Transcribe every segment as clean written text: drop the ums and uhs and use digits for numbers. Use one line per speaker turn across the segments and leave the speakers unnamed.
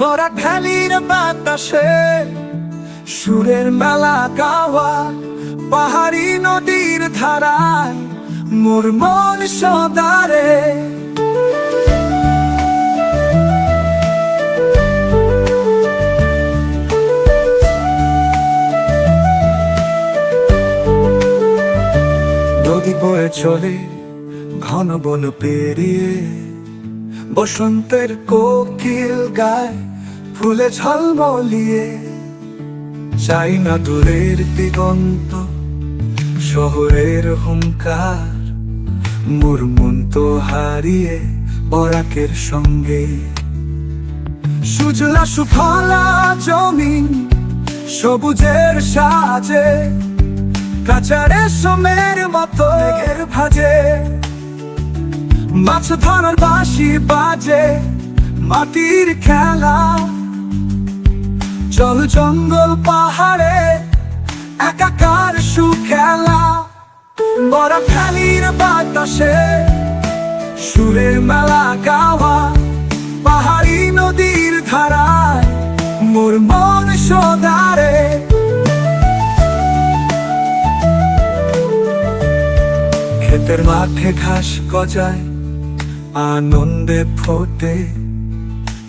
বরাক ভ্যালির বাতাসে সুরের মেলা গাওয়া, পাহাড়ি নদীর ধারায় মোর মন সদারে। নদী বয়ে চলে ঘন বন পেরিয়ে, বসন্তের কোকিল গায় ফুলে ঝলমলিয়ে। চাই না দূরের দিগন্ত, শহরের হুঙ্কার, মোর মন তো হারিয়ে বরাকের সঙ্গে। সুজলা সুফলা জমিন সবুজের সাজে, কাঁচা রেশমের মতো মেঘের ভাজে। মাছ ধরার বাঁশি বাজে, মাটির খেলা, জল জঙ্গল পাহাড়ে একাকার সুখেলা। বরাক ভ্যালির বাতাসে সুরের মেলা গাওয়া, পাহাড়ি নদীর ধারায় মোর মন সদারে। ক্ষেতের মাঠে ঘাস গজায়, আনন্দে ফোটে,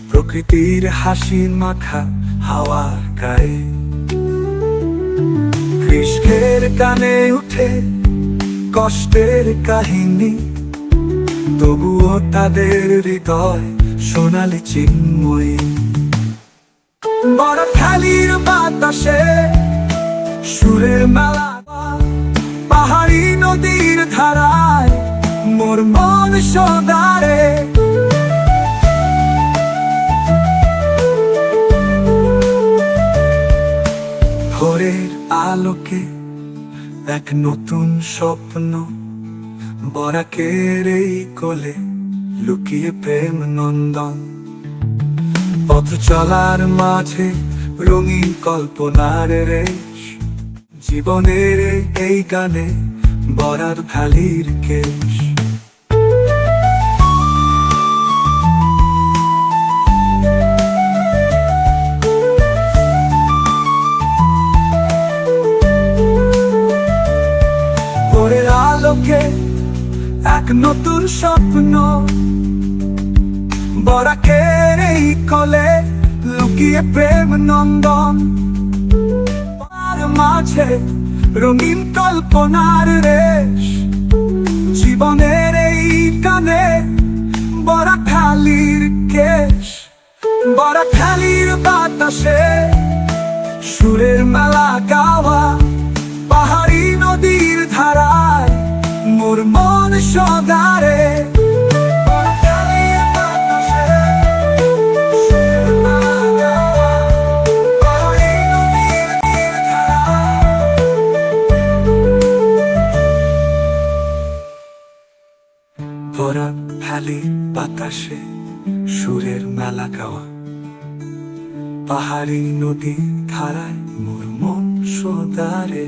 প্রকৃতির হাসি মাখা হাওয়ার গায়ে। কৃষ্ণের গানে উঠে কষ্টের কাহিনী, তবুও তাদের হৃদয় সোনালি চিন্ময়ী। বরাক ভ্যালির বাতাসে সুরের মেলা, পাহাড়ি নদীর ধারায় মোর মন সদারে। ভোরের আলোকে এক নতুন স্বপ্ন, বরাকের এই কোলে লুকিয়ে প্রেম নন্দন। পথ চলার মাঝে রঙিন কল্পনার রেশ, জীবনের এই গানে বরাক ভ্যালির কেশ। ভোরের আলোকে এক নতুন স্বপ্ন, বরাকের এই কোলে লুকিয়ে প্রেম নন্দন। মাঝে রঙিন কল্পনার রেশ, জীবনের এই গানে বরাক ভ্যালির কেশ। বরাক ভ্যালির বাতাসে সুরের মেলা গাওয়া, পাহাড়ি নদীর ধারায় মোর মন সদারে। বরাক ভ্যালির বাতাসে সুরের মেলা গাওয়া, পাহাড়ি নদীর ধারায় মোর মন সদারে।